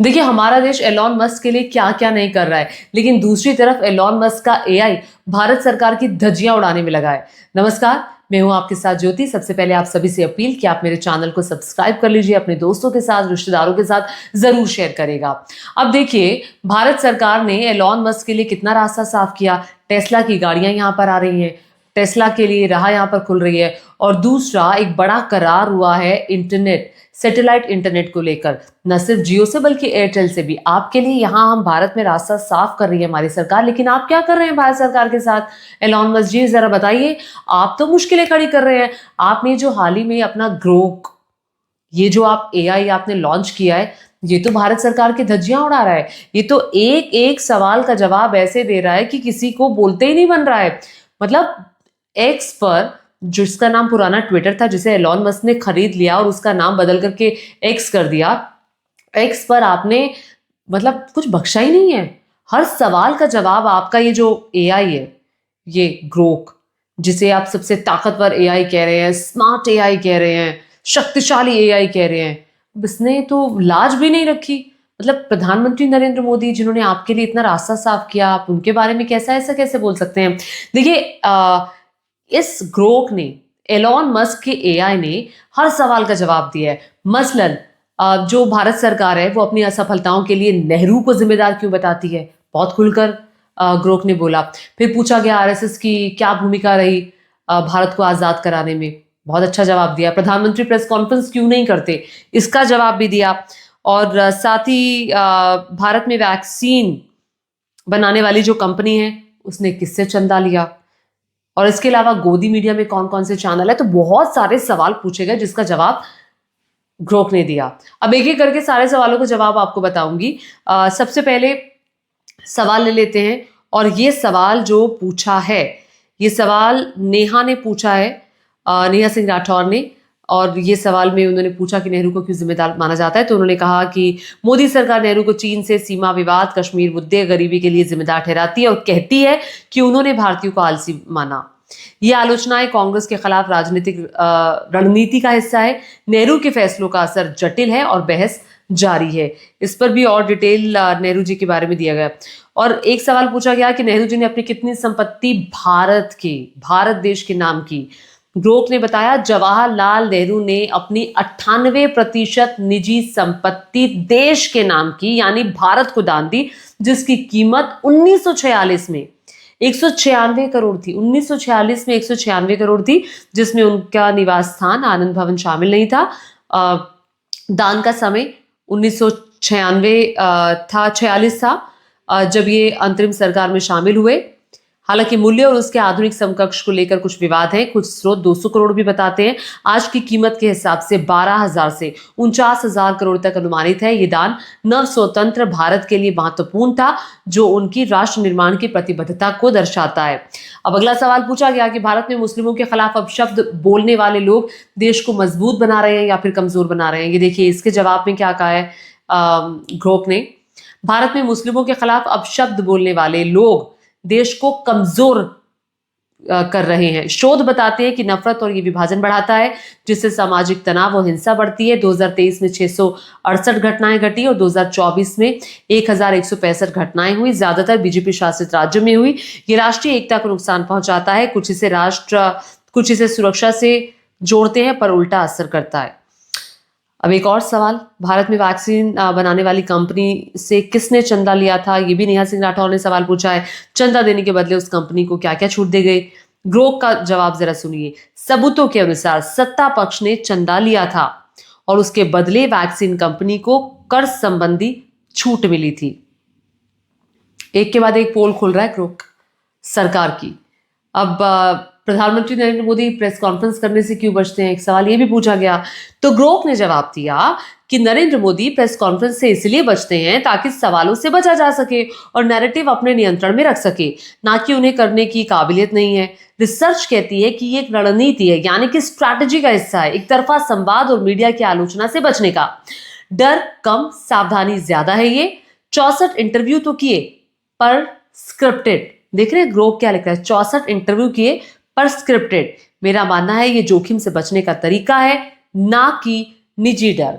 देखिए, हमारा देश एलॉन मस्क के लिए क्या क्या नहीं कर रहा है, लेकिन दूसरी तरफ एलॉन मस्क का एआई भारत सरकार की धज्जियां उड़ाने में लगा है। नमस्कार, मैं हूं आपके साथ ज्योति। सबसे पहले आप सभी से अपील कि आप मेरे चैनल को सब्सक्राइब कर लीजिए, अपने दोस्तों के साथ, रिश्तेदारों के साथ जरूर शेयर करेगा। अब देखिए, भारत सरकार ने एलॉन मस्क के लिए कितना रास्ता साफ किया। टेस्ला की गाड़ियां यहां पर आ रही हैं, टेस्ला के लिए राह यहां पर खुल रही है। और दूसरा एक बड़ा करार हुआ है इंटरनेट, सैटेलाइट इंटरनेट को लेकर, न सिर्फ जियो से बल्कि एयरटेल से भी। आपके लिए यहां हम भारत में रास्ता साफ कर रही है हमारी सरकार, लेकिन आप क्या कर रहे हैं भारत सरकार के साथ? एलॉन मस्क जी जरा बताइए, आप तो मुश्किलें खड़ी कर रहे हैं। आपने जो हाल ही में अपना ग्रोक, ये जो आप एआई आपने लॉन्च किया है, ये तो भारत सरकार की धज्जियां उड़ा रहा है। ये तो एक एक सवाल का जवाब ऐसे दे रहा है कि किसी को बोलते ही नहीं बन रहा है। मतलब एक्स पर, जिसका नाम पुराना ट्विटर था, जिसे एलॉन मस्क ने खरीद लिया और उसका नाम बदल करके एक्स कर दिया, एक्स पर आपने मतलब कुछ बख्शा ही नहीं है। हर सवाल का जवाब आपका ये जो एआई है, ये ग्रोक, जिसे आप सबसे ताकतवर एआई कह रहे हैं, स्मार्ट एआई कह रहे हैं, शक्तिशाली एआई कह रहे हैं, इसने तो लाज भी नहीं रखी। मतलब प्रधानमंत्री नरेंद्र मोदी, जिन्होंने आपके लिए इतना रास्ता साफ किया, आप उनके बारे में ऐसा कैसे बोल सकते हैं? देखिए, इस ग्रोक ने, एलॉन मस्क के एआई ने हर सवाल का जवाब दिया है। मसलन जो भारत सरकार है वो अपनी असफलताओं के लिए नेहरू को जिम्मेदार क्यों बताती है, बहुत खुलकर ग्रोक ने बोला। फिर पूछा गया आरएसएस की क्या भूमिका रही भारत को आजाद कराने में, बहुत अच्छा जवाब दिया। प्रधानमंत्री प्रेस कॉन्फ्रेंस क्यों नहीं करते, इसका जवाब भी दिया। और साथ ही भारत में वैक्सीन बनाने वाली जो कंपनी है, उसने किससे चंदा लिया, और इसके अलावा गोदी मीडिया में कौन कौन से चैनल है। तो बहुत सारे सवाल पूछे गए जिसका जवाब ग्रोक ने दिया। अब एक एक करके सारे सवालों का जवाब आपको बताऊंगी। सबसे पहले सवाल ले लेते हैं, और ये सवाल जो पूछा है, ये सवाल नेहा ने पूछा है, नेहा सिंह राठौर ने। और ये सवाल में उन्होंने पूछा कि नेहरू को क्यों जिम्मेदार माना जाता है, तो उन्होंने कहा कि मोदी सरकार नेहरू को चीन से सीमा विवाद, कश्मीर मुद्दे, गरीबी के लिए जिम्मेदार ठहराती है और कहती है कि उन्होंने भारतीयों को आलसी माना। ये आलोचनाएं कांग्रेस के खिलाफ राजनीतिक रणनीति का हिस्सा है। नेहरू के फैसलों का असर जटिल है और बहस जारी है। इस पर भी और डिटेल नेहरू जी के बारे में दिया गया। और एक सवाल पूछा गया कि नेहरू जी ने अपनी कितनी संपत्ति भारत देश के नाम की। ग्रोक ने बताया जवाहरलाल नेहरू ने अपनी 98% निजी संपत्ति देश के नाम की, यानी भारत को दान दी, जिसकी कीमत 1946 में 196 करोड़ थी। 1946 में 196 करोड़ थी, जिसमें उनका निवास स्थान आनंद भवन शामिल नहीं था। दान का समय 1996 था, 46 था जब ये अंतरिम सरकार में शामिल हुए। हालांकि मूल्य और उसके आधुनिक समकक्ष को लेकर कुछ विवाद है। कुछ स्रोत 200 करोड़ भी बताते हैं। आज की कीमत के हिसाब से 12,000 से 49,000 करोड़ तक अनुमानित है। ये दान नव स्वतंत्र भारत के लिए महत्वपूर्ण था, जो उनकी राष्ट्र निर्माण की प्रतिबद्धता को दर्शाता है। अब अगला सवाल पूछा गया कि भारत में मुस्लिमों के खिलाफ अपशब्द बोलने वाले लोग देश को मजबूत बना रहे हैं या फिर कमजोर बना रहे हैं। ये देखिए, इसके जवाब में क्या कहा है ग्रोक ने। भारत में मुस्लिमों के खिलाफ अपशब्द बोलने वाले लोग देश को कमजोर कर रहे हैं। शोध बताते हैं कि नफरत और ये विभाजन बढ़ाता है, जिससे सामाजिक तनाव और हिंसा बढ़ती है। 2023 में 668 घटनाएं घटी और 2024 में 1165 घटनाएं हुई। ज्यादातर बीजेपी शासित राज्यों में हुई। ये राष्ट्रीय एकता को नुकसान पहुंचाता है। कुछ इसे सुरक्षा से जोड़ते हैं, पर उल्टा असर करता है। अब एक और सवाल, भारत में वैक्सीन बनाने वाली कंपनी से किसने चंदा लिया था, ये भी नेहा सिंह राठौर ने सवाल पूछा है। चंदा देने के बदले उस कंपनी को क्या क्या छूट दी गई? ग्रोक का जवाब जरा सुनिए। सबूतों के अनुसार सत्ता पक्ष ने चंदा लिया था और उसके बदले वैक्सीन कंपनी को कर संबंधी छूट मिली थी। एक के बाद एक पोल खुल रहा है ग्रोक सरकार की। अब प्रधानमंत्री नरेंद्र मोदी प्रेस कॉन्फ्रेंस करने से क्यों बचते हैं, एक सवाल ये भी पूछा गया। तो ग्रोक ने जवाब दिया कि नरेंद्र मोदी प्रेस कॉन्फ्रेंस से इसलिए बचते हैं ताकि सवालों से बचा जा सके और नैरेटिव अपने नियंत्रण में रख सके, ना कि उन्हें करने की काबिलियत नहीं है। रिसर्च कहती है कि ये एक रणनीति है, यानी कि स्ट्रैटेजी का हिस्सा है, एक तरफा संवाद और मीडिया की आलोचना से बचने का। डर कम, सावधानी ज्यादा है। ये 64 इंटरव्यू तो किए पर स्क्रिप्टेड। देख रहे हैं ग्रोक क्या लिख रहा है, 64 इंटरव्यू किए पर स्क्रिप्टेड। मेरा मानना है ये जोखिम से बचने का तरीका है, ना कि निजी डर।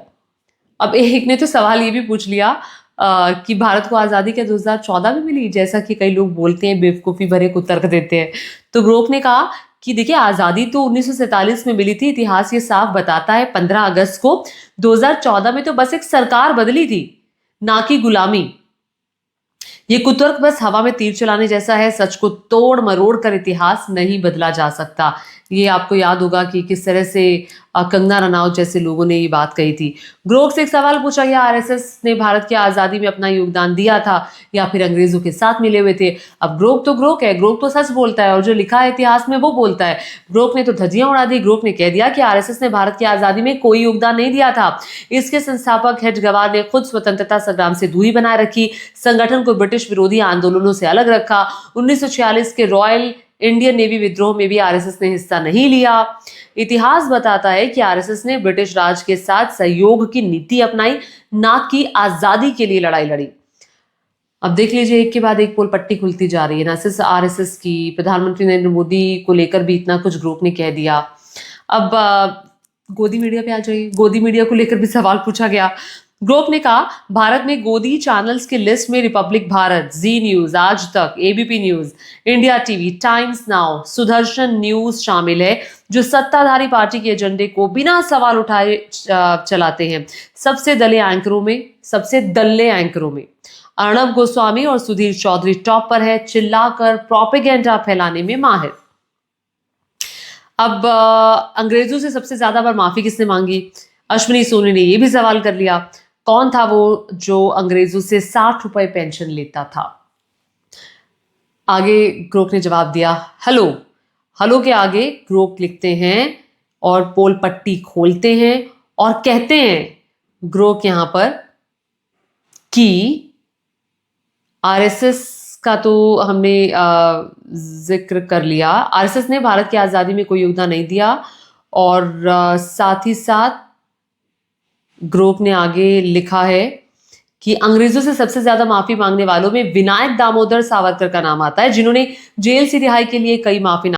अब एक ने तो सवाल ये भी पूछ लिया कि भारत को आजादी क्या 2014 में मिली, जैसा कि कई लोग बोलते हैं, बेवकूफी भरे को तर्क देते हैं। तो ग्रोक ने कहा कि देखिए, आजादी तो 1947 में मिली थी, इतिहास ये साफ बताता है। 15 अगस्त को 2014 में तो बस एक सरकार बदली थी, ना कि गुलामी। ये कुतर्क बस हवा में तीर चलाने जैसा है। सच को तोड़ मरोड़ कर इतिहास नहीं बदला जा सकता। ये आपको याद होगा कि किस तरह से कंगना रनौत जैसे लोगों ने ये बात कही थी। ग्रोक से एक सवाल पूछा गया, आरएसएस ने भारत की आजादी में अपना योगदान दिया था या फिर अंग्रेजों के साथ मिले हुए थे। अब ग्रोक तो ग्रोक है, ग्रोक तो सच बोलता है और जो लिखा है इतिहास में वो बोलता है। ग्रोक ने तो धज्जियां उड़ा दी। ग्रोक ने कह दिया कि आरएसएस ने भारत की आजादी में कोई योगदान नहीं दिया था। इसके संस्थापक हेडगेवार ने खुद स्वतंत्रता संग्राम से दूरी बनाए रखी, संगठन को ब्रिटिश विरोधी आंदोलनों से अलग रखा। 1946 के रॉयल इंडियन नेवी विद्रोह में भी आरएसएस ने हिस्सा नहीं लिया। इतिहास बताता है कि आरएसएस ने ब्रिटिश राज के साथ सहयोग की नीति अपनाई, ना कि आजादी के लिए लड़ाई लड़ी। अब देख लीजिए, एक के बाद एक पोल पट्टी खुलती जा रही है, ना सिर्फ आरएसएस की, प्रधानमंत्री नरेंद्र मोदी को लेकर भी इतना कुछ ग्रुप ने कह दिया। अब गोदी मीडिया पे आ जाइए। गोदी मीडिया को लेकर भी सवाल पूछा गया। ग्रोक ने कहा, भारत में गोदी चैनल्स की लिस्ट में रिपब्लिक भारत, जी न्यूज, आज तक, ABP news, India TV, times now, Sudarshan news शामिल है, जो सत्ताधारी पार्टी के एजेंडे को बिना सवाल उठाए चलाते हैं। सबसे दल्ले एंकरों में अर्णब गोस्वामी और सुधीर चौधरी टॉप पर है, चिल्लाकर प्रोपेगेंडा फैलाने में माहिर। अब अंग्रेजों से सबसे ज्यादा बार माफी किसने मांगी? अश्विनी सोनी ने यह भी सवाल कर लिया। कौन था वो जो अंग्रेजों से 60 रुपए पेंशन लेता था? आगे ग्रोक ने जवाब दिया, हेलो। हेलो के आगे ग्रोक लिखते हैं और पोल पट्टी खोलते हैं और कहते हैं ग्रोक यहां पर कि आरएसएस का तो हमने जिक्र कर लिया। आरएसएस ने भारत की आजादी में कोई योगदान नहीं दिया और साथ ही साथ ग्रोक ने आगे लिखा है कि अंग्रेजों से सबसे ज्यादा माफी मांगने वालों में विनायक दामोदर सावरकर का नाम आता है, जिन्होंने जेल से रिहाई के लिए कई माफी